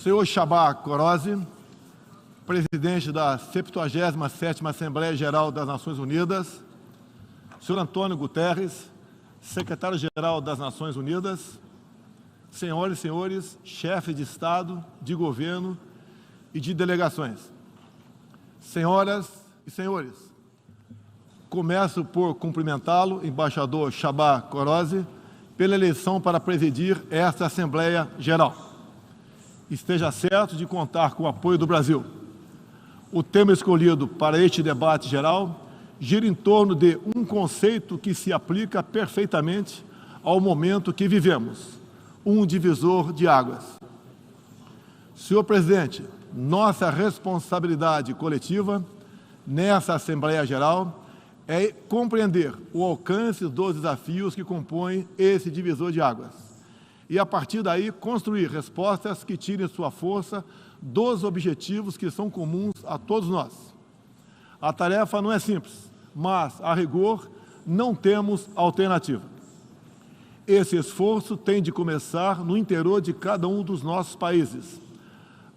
Senhor Csaba Kőrösi, presidente da 77ª Assembleia Geral das Nações Unidas, senhor Antônio Guterres, secretário-geral das Nações Unidas, senhoras e senhores, chefes de Estado, de governo e de delegações. Senhoras e senhores, começo por cumprimentá-lo, embaixador Csaba Kőrösi, pela eleição para presidir esta Assembleia Geral. Esteja certo de contar com o apoio do Brasil. O tema escolhido para este debate geral gira em torno de um conceito que se aplica perfeitamente ao momento que vivemos, um divisor de águas. Senhor presidente, nossa responsabilidade coletiva nessa Assembleia Geral é compreender o alcance dos desafios que compõem esse divisor de águas e, a partir daí, construir respostas que tirem sua força dos objetivos que são comuns a todos nós. A tarefa não é simples, mas, a rigor, não temos alternativa. Esse esforço tem de começar no interior de cada um dos nossos países.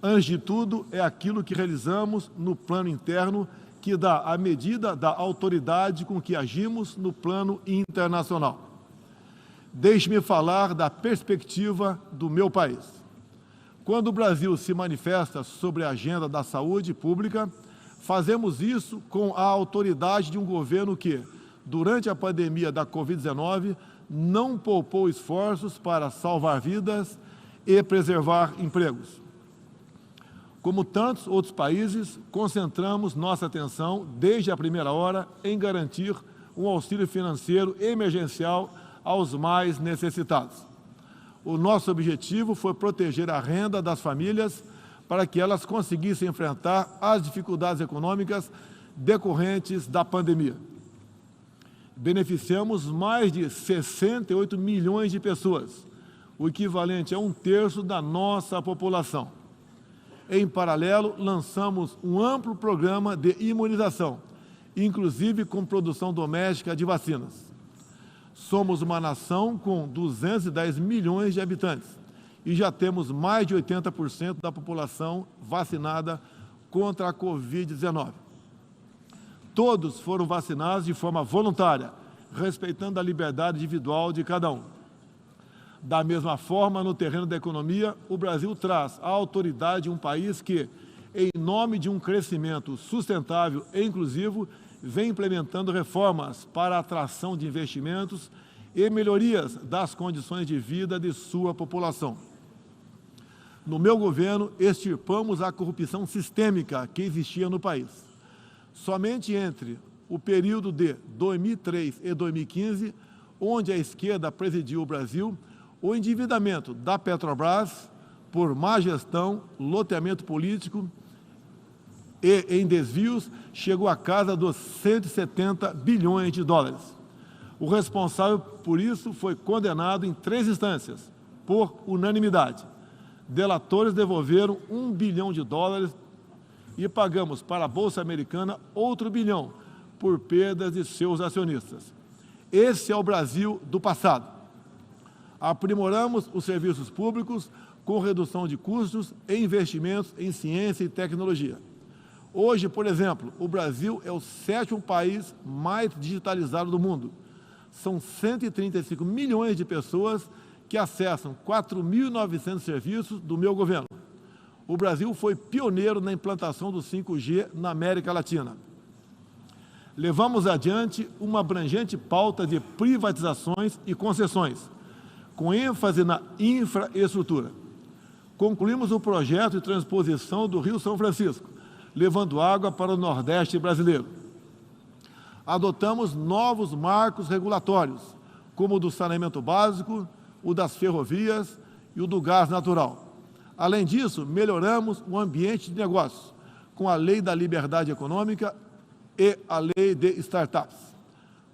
Antes de tudo, é aquilo que realizamos no plano interno que dá a medida da autoridade com que agimos no plano internacional. Deixe-me falar da perspectiva do meu país. Quando o Brasil se manifesta sobre a agenda da saúde pública, fazemos isso com a autoridade de um governo que, durante a pandemia da Covid-19, não poupou esforços para salvar vidas e preservar empregos. Como tantos outros países, concentramos nossa atenção, desde a primeira hora, em garantir um auxílio financeiro emergencial aos mais necessitados. O nosso objetivo foi proteger a renda das famílias para que elas conseguissem enfrentar as dificuldades econômicas decorrentes da pandemia. Beneficiamos mais de 68 milhões de pessoas, o equivalente a 1/3 da nossa população. Em paralelo, lançamos um amplo programa de imunização, inclusive com produção doméstica de vacinas. Somos uma nação com 210 milhões de habitantes e já temos mais de 80% da população vacinada contra a Covid-19. Todos foram vacinados de forma voluntária, respeitando a liberdade individual de cada um. Da mesma forma, no terreno da economia, o Brasil traz a autoridade de um país que, em nome de um crescimento sustentável e inclusivo, vem implementando reformas para a atração de investimentos e melhorias das condições de vida de sua população. No meu governo, extirpamos a corrupção sistêmica que existia no país. Somente entre o período de 2003 e 2015, onde a esquerda presidiu o Brasil, o endividamento da Petrobras, por má gestão, loteamento político e em desvios, chegou à casa dos 170 bilhões de dólares. O responsável por isso foi condenado em 3 instâncias, por unanimidade. Delatores devolveram $1 bilhão e pagamos para a Bolsa Americana outro $1 bilhão por perdas de seus acionistas. Esse é o Brasil do passado. Aprimoramos os serviços públicos com redução de custos e investimentos em ciência e tecnologia. Hoje, por exemplo, o Brasil é o 7º país mais digitalizado do mundo. São 135 milhões de pessoas que acessam 4.900 serviços do meu governo. O Brasil foi pioneiro na implantação do 5G na América Latina. Levamos adiante uma abrangente pauta de privatizações e concessões, com ênfase na infraestrutura. Concluímos o projeto de transposição do Rio São Francisco, levando água para o Nordeste brasileiro. Adotamos novos marcos regulatórios, como o do saneamento básico, o das ferrovias e o do gás natural. Além disso, melhoramos o ambiente de negócios, com a Lei da Liberdade Econômica e a Lei de Startups.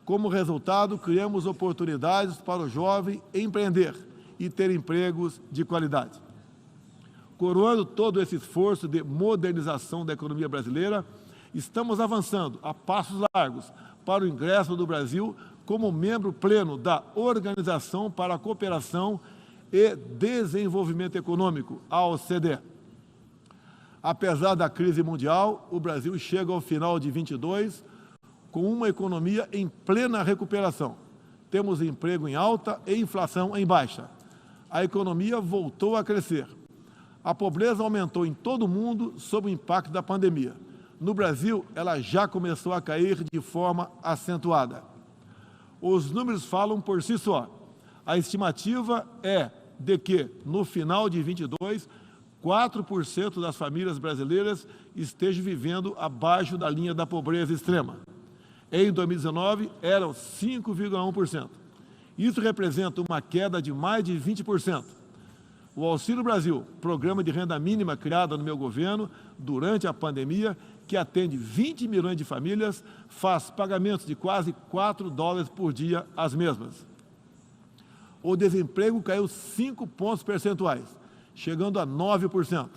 Como resultado, criamos oportunidades para o jovem empreender e ter empregos de qualidade. Coroando todo esse esforço de modernização da economia brasileira, estamos avançando a passos largos para o ingresso do Brasil como membro pleno da Organização para a Cooperação e Desenvolvimento Econômico, a OCDE. Apesar da crise mundial, o Brasil chega ao final de 22 com uma economia em plena recuperação. Temos emprego em alta e inflação em baixa. A economia voltou a crescer. A pobreza aumentou em todo o mundo sob o impacto da pandemia. No Brasil, ela já começou a cair de forma acentuada. Os números falam por si só. A estimativa é de que, no final de 22, 4% das famílias brasileiras estejam vivendo abaixo da linha da pobreza extrema. Em 2019, eram 5,1%. Isso representa uma queda de mais de 20%. O Auxílio Brasil, programa de renda mínima criado no meu governo durante a pandemia, que atende 20 milhões de famílias, faz pagamentos de quase $4 por dia às mesmas. O desemprego caiu 5 pontos percentuais, chegando a 9%,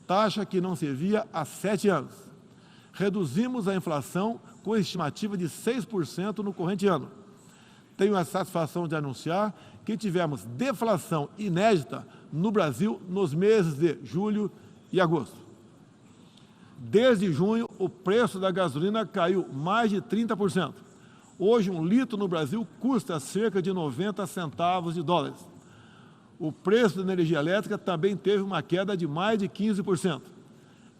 taxa que não se via há 7 anos. Reduzimos a inflação com estimativa de 6% no corrente ano. Tenho a satisfação de anunciar que tivemos deflação inédita no Brasil nos meses de julho e agosto. Desde junho, o preço da gasolina caiu mais de 30%. Hoje, um litro no Brasil custa cerca de 90 centavos de dólares. O preço da energia elétrica também teve uma queda de mais de 15%.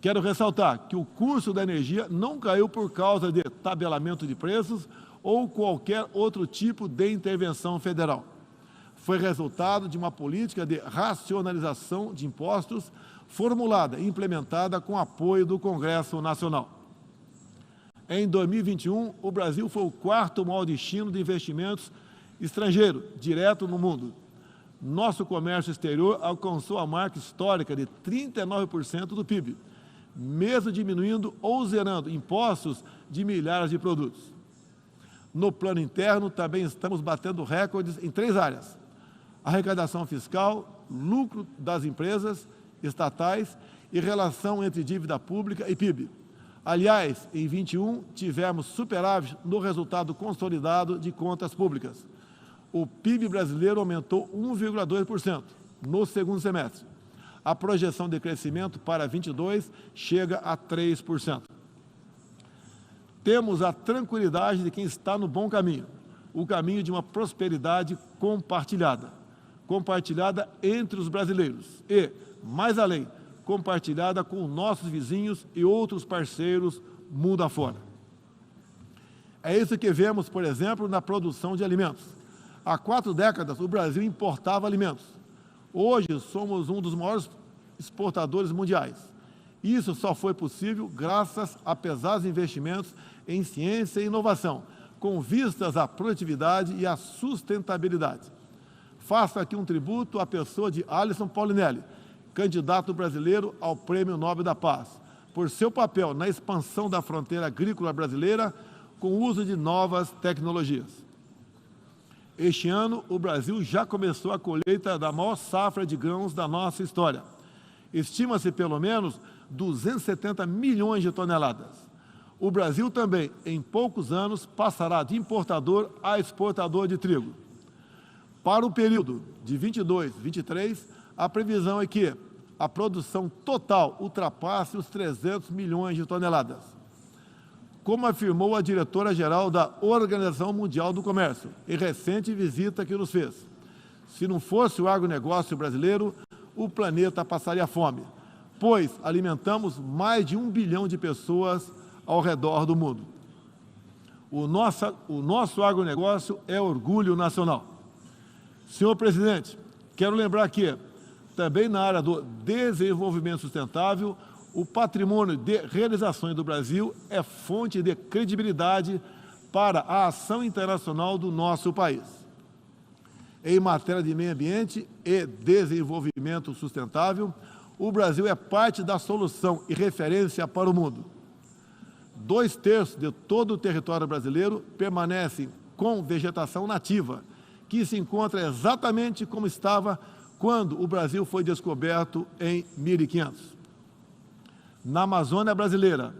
Quero ressaltar que o custo da energia não caiu por causa de tabelamento de preços ou qualquer outro tipo de intervenção federal. Foi resultado de uma política de racionalização de impostos formulada e implementada com apoio do Congresso Nacional. Em 2021, o Brasil foi o quarto maior destino de investimentos estrangeiros direto no mundo. Nosso comércio exterior alcançou a marca histórica de 39% do PIB, mesmo diminuindo ou zerando impostos de milhares de produtos. No plano interno, também estamos batendo recordes em 3 áreas: arrecadação fiscal, lucro das empresas estatais e relação entre dívida pública e PIB. Aliás, em 21, tivemos superávit no resultado consolidado de contas públicas. O PIB brasileiro aumentou 1,2% no segundo semestre. A projeção de crescimento para 22 chega a 3%. Temos a tranquilidade de quem está no bom caminho, o caminho de uma prosperidade compartilhada entre os brasileiros e, mais além, compartilhada com nossos vizinhos e outros parceiros mundo afora. É isso que vemos, por exemplo, na produção de alimentos. Há 4 décadas, o Brasil importava alimentos. Hoje, somos um dos maiores exportadores mundiais. Isso só foi possível graças a pesados investimentos em ciência e inovação, com vistas à produtividade e à sustentabilidade. Faço aqui um tributo à pessoa de Alisson Paulinelli, candidato brasileiro ao Prêmio Nobel da Paz, por seu papel na expansão da fronteira agrícola brasileira com o uso de novas tecnologias. Este ano, o Brasil já começou a colheita da maior safra de grãos da nossa história. Estima-se pelo menos 270 milhões de toneladas. O Brasil também, em poucos anos, passará de importador a exportador de trigo. Para o período de 22 a 23, a previsão é que a produção total ultrapasse os 300 milhões de toneladas. Como afirmou a diretora-geral da Organização Mundial do Comércio, em recente visita que nos fez, se não fosse o agronegócio brasileiro, o planeta passaria fome, pois alimentamos mais de 1 bilhão de pessoas ao redor do mundo. O nosso agronegócio é orgulho nacional. Senhor presidente, quero lembrar que, também na área do desenvolvimento sustentável, o patrimônio de realizações do Brasil é fonte de credibilidade para a ação internacional do nosso país. Em matéria de meio ambiente e desenvolvimento sustentável, o Brasil é parte da solução e referência para o mundo. 2/3 de todo o território brasileiro permanecem com vegetação nativa, que se encontra exatamente como estava quando o Brasil foi descoberto em 1500. Na Amazônia brasileira,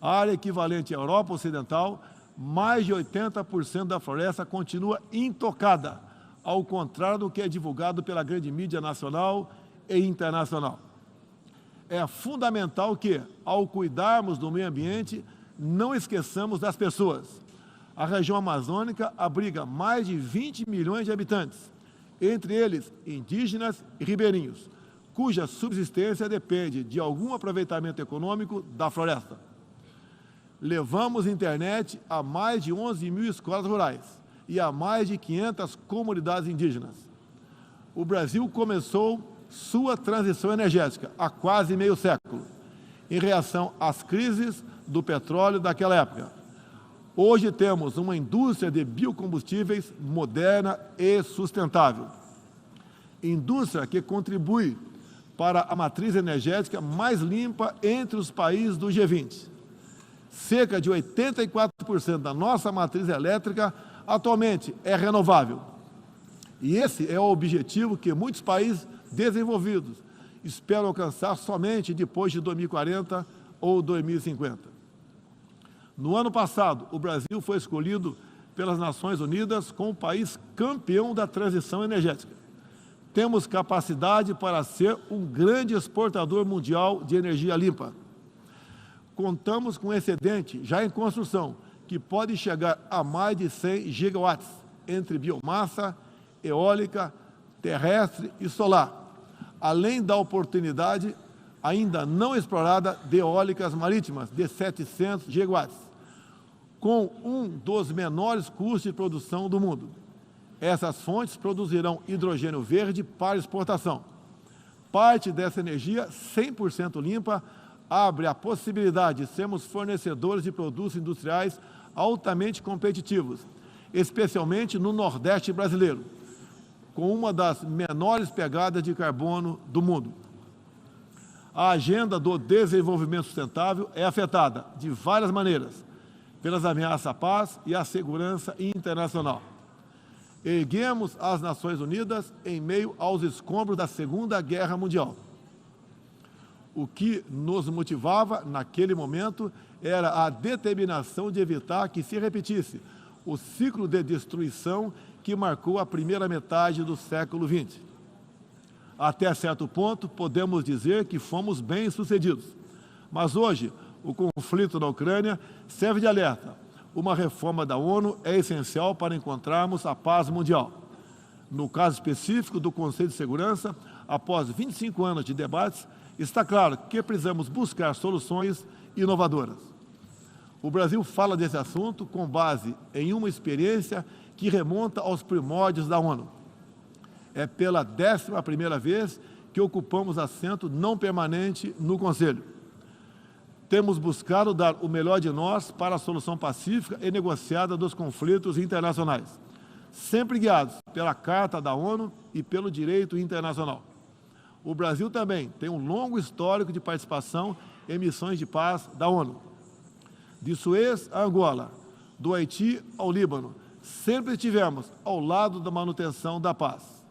área equivalente à Europa Ocidental, mais de 80% da floresta continua intocada, ao contrário do que é divulgado pela grande mídia nacional e internacional. É fundamental que, ao cuidarmos do meio ambiente, não esqueçamos das pessoas. A região amazônica abriga mais de 20 milhões de habitantes, entre eles indígenas e ribeirinhos, cuja subsistência depende de algum aproveitamento econômico da floresta. Levamos internet a mais de 11 mil escolas rurais e a mais de 500 comunidades indígenas. O Brasil começou sua transição energética há quase meio século, em reação às crises do petróleo daquela época. Hoje temos uma indústria de biocombustíveis moderna e sustentável. Indústria que contribui para a matriz energética mais limpa entre os países do G20. Cerca de 84% da nossa matriz elétrica atualmente é renovável. E esse é o objetivo que muitos países desenvolvidos esperam alcançar somente depois de 2040 ou 2050. No ano passado, o Brasil foi escolhido pelas Nações Unidas como o país campeão da transição energética. Temos capacidade para ser um grande exportador mundial de energia limpa. Contamos com um excedente já em construção, que pode chegar a mais de 100 gigawatts, entre biomassa, eólica, terrestre e solar, além da oportunidade ainda não explorada de eólicas marítimas, de 700 gigawatts, com um dos menores custos de produção do mundo. Essas fontes produzirão hidrogênio verde para exportação. Parte dessa energia, 100% limpa, abre a possibilidade de sermos fornecedores de produtos industriais altamente competitivos, especialmente no Nordeste brasileiro, com uma das menores pegadas de carbono do mundo. A agenda do desenvolvimento sustentável é afetada de várias maneiras pelas ameaças à paz e à segurança internacional. Erguemos as Nações Unidas em meio aos escombros da Segunda Guerra Mundial. O que nos motivava naquele momento era a determinação de evitar que se repetisse o ciclo de destruição que marcou a primeira metade do século XX. Até certo ponto, podemos dizer que fomos bem-sucedidos. Mas hoje, o conflito na Ucrânia serve de alerta. Uma reforma da ONU é essencial para encontrarmos a paz mundial. No caso específico do Conselho de Segurança, após 25 anos de debates, está claro que precisamos buscar soluções inovadoras. O Brasil fala desse assunto com base em uma experiência que remonta aos primórdios da ONU. É pela 11ª vez que ocupamos assento não permanente no Conselho. Temos buscado dar o melhor de nós para a solução pacífica e negociada dos conflitos internacionais, sempre guiados pela Carta da ONU e pelo direito internacional. O Brasil também tem um longo histórico de participação em missões de paz da ONU. De Suez a Angola, do Haiti ao Líbano, sempre estivemos ao lado da manutenção da paz.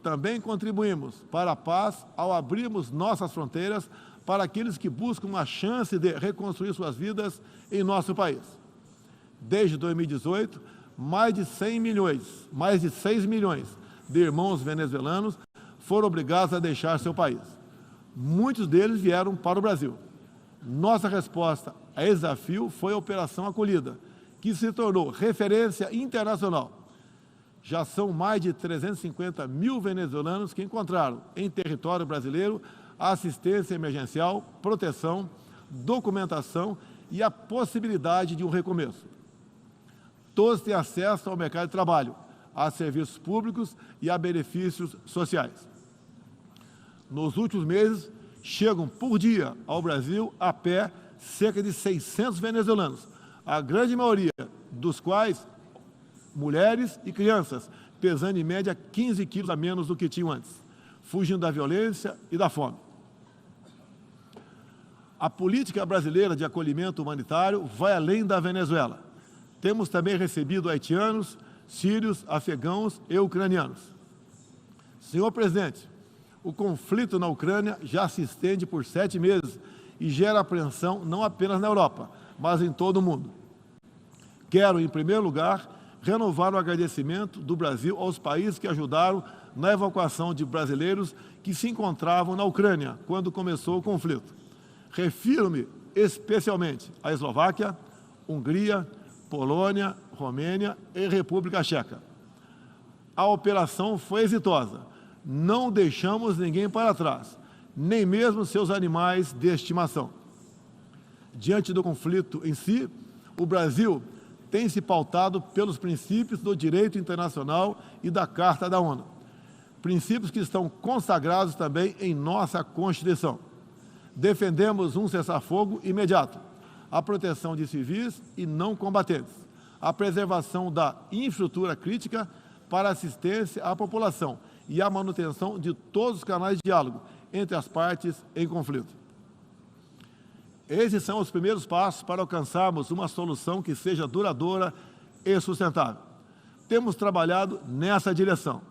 Também contribuímos para a paz ao abrirmos nossas fronteiras para aqueles que buscam uma chance de reconstruir suas vidas em nosso país. Desde 2018, mais de 6 milhões de irmãos venezuelanos foram obrigados a deixar seu país. Muitos deles vieram para o Brasil. Nossa resposta a esse desafio foi a Operação Acolhida, que se tornou referência internacional. Já são mais de 350 mil venezuelanos que encontraram em território brasileiro assistência emergencial, proteção, documentação e a possibilidade de um recomeço. Todos têm acesso ao mercado de trabalho, a serviços públicos e a benefícios sociais. Nos últimos meses, chegam por dia ao Brasil a pé cerca de 600 venezuelanos, a grande maioria dos quais mulheres e crianças, pesando em média 15 quilos a menos do que tinham antes, fugindo da violência e da fome. A política brasileira de acolhimento humanitário vai além da Venezuela. Temos também recebido haitianos, sírios, afegãos e ucranianos. Senhor presidente, o conflito na Ucrânia já se estende por 7 meses e gera apreensão não apenas na Europa, mas em todo o mundo. Quero, em primeiro lugar, renovar o agradecimento do Brasil aos países que ajudaram na evacuação de brasileiros que se encontravam na Ucrânia quando começou o conflito. Refiro-me especialmente à Eslováquia, Hungria, Polônia, Romênia e República Tcheca. A operação foi exitosa. Não deixamos ninguém para trás, nem mesmo seus animais de estimação. Diante do conflito em si, o Brasil tem se pautado pelos princípios do direito internacional e da Carta da ONU. Princípios que estão consagrados também em nossa Constituição. Defendemos um cessar-fogo imediato, a proteção de civis e não combatentes, a preservação da infraestrutura crítica para assistência à população e a manutenção de todos os canais de diálogo entre as partes em conflito. Esses são os primeiros passos para alcançarmos uma solução que seja duradoura e sustentável. Temos trabalhado nessa direção.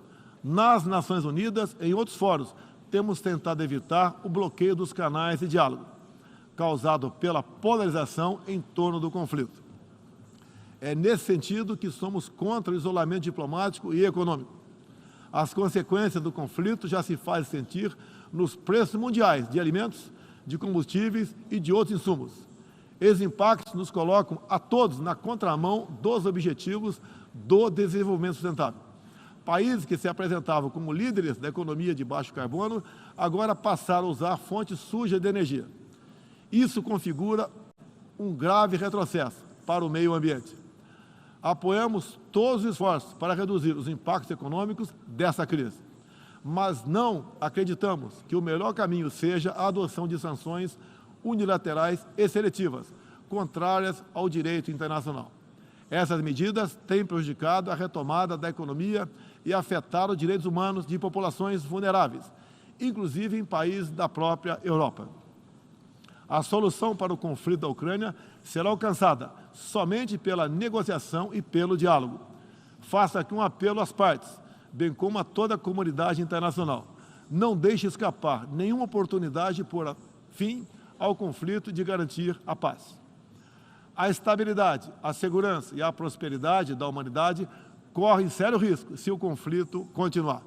Nas Nações Unidas e em outros fóruns, temos tentado evitar o bloqueio dos canais de diálogo, causado pela polarização em torno do conflito. É nesse sentido que somos contra o isolamento diplomático e econômico. As consequências do conflito já se fazem sentir nos preços mundiais de alimentos, de combustíveis e de outros insumos. Esses impactos nos colocam a todos na contramão dos objetivos do desenvolvimento sustentável. Países que se apresentavam como líderes da economia de baixo carbono, agora passaram a usar fontes sujas de energia. Isso configura um grave retrocesso para o meio ambiente. Apoiamos todos os esforços para reduzir os impactos econômicos dessa crise, mas não acreditamos que o melhor caminho seja a adoção de sanções unilaterais e seletivas, contrárias ao direito internacional. Essas medidas têm prejudicado a retomada da economia e afetado os direitos humanos de populações vulneráveis, inclusive em países da própria Europa. A solução para o conflito da Ucrânia será alcançada somente pela negociação e pelo diálogo. Faço aqui um apelo às partes, bem como a toda a comunidade internacional. Não deixe escapar nenhuma oportunidade de pôr fim ao conflito e de garantir a paz. A estabilidade, a segurança e a prosperidade da humanidade correm sério risco se o conflito continuar.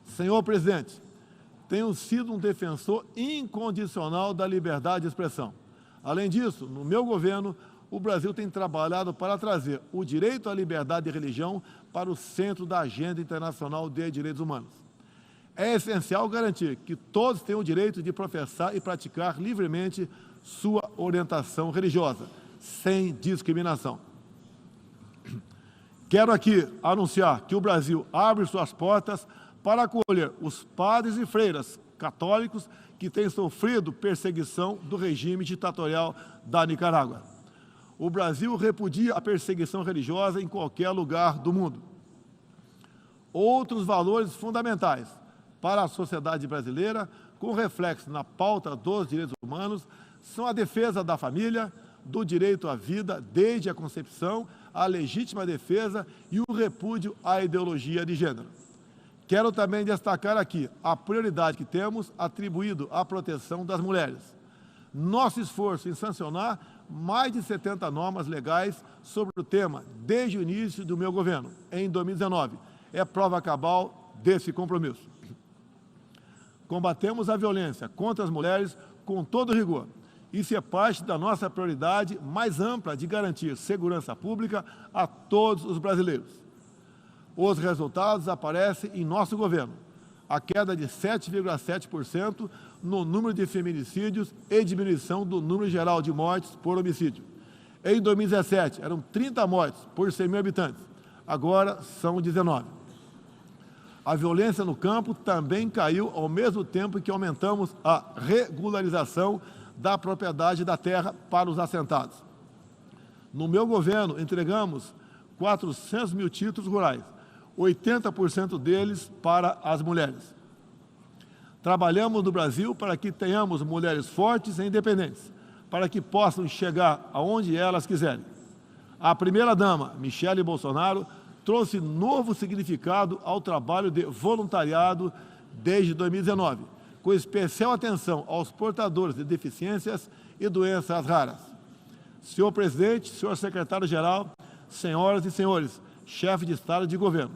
Senhor presidente, tenho sido um defensor incondicional da liberdade de expressão. Além disso, no meu governo, o Brasil tem trabalhado para trazer o direito à liberdade de religião para o centro da agenda internacional de direitos humanos. É essencial garantir que todos tenham o direito de professar e praticar livremente sua orientação religiosa, sem discriminação. Quero aqui anunciar que o Brasil abre suas portas para acolher os padres e freiras católicos que têm sofrido perseguição do regime ditatorial da Nicarágua. O Brasil repudia a perseguição religiosa em qualquer lugar do mundo. Outros valores fundamentais para a sociedade brasileira, com reflexo na pauta dos direitos humanos, são a defesa da família, do direito à vida desde a concepção, a legítima defesa e o repúdio à ideologia de gênero. Quero também destacar aqui a prioridade que temos atribuído à proteção das mulheres. Nosso esforço em sancionar mais de 70 normas legais sobre o tema desde o início do meu governo, em 2019, é prova cabal desse compromisso. Combatemos a violência contra as mulheres com todo rigor. Isso é parte da nossa prioridade mais ampla de garantir segurança pública a todos os brasileiros. Os resultados aparecem em nosso governo. A queda de 7,7% no número de feminicídios e diminuição do número geral de mortes por homicídio. Em 2017, eram 30 mortes por 100 mil habitantes. Agora são 19. A violência no campo também caiu ao mesmo tempo que aumentamos a regularização da propriedade da terra para os assentados. No meu governo, entregamos 400 mil títulos rurais, 80% deles para as mulheres. Trabalhamos no Brasil para que tenhamos mulheres fortes e independentes, para que possam chegar aonde elas quiserem. A primeira-dama, Michele Bolsonaro, trouxe novo significado ao trabalho de voluntariado desde 2019, com especial atenção aos portadores de deficiências e doenças raras. Senhor presidente, senhor secretário-geral, senhoras e senhores, chefe de Estado e de Governo,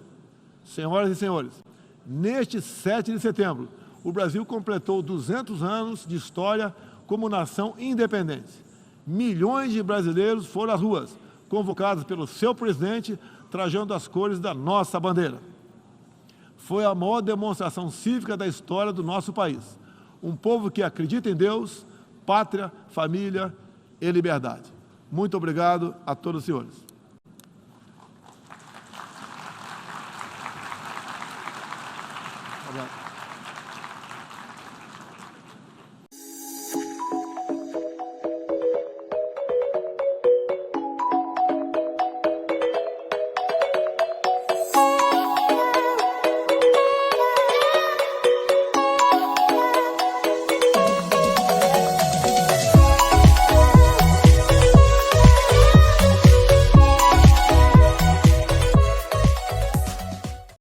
senhoras e senhores, Neste 7 de setembro, o Brasil completou 200 anos de história como nação independente. Milhões de brasileiros foram às ruas, convocados pelo seu presidente, trajando as cores da nossa bandeira. Foi a maior demonstração cívica da história do nosso país. Um povo que acredita em Deus, pátria, família e liberdade. Muito obrigado a todos os senhores.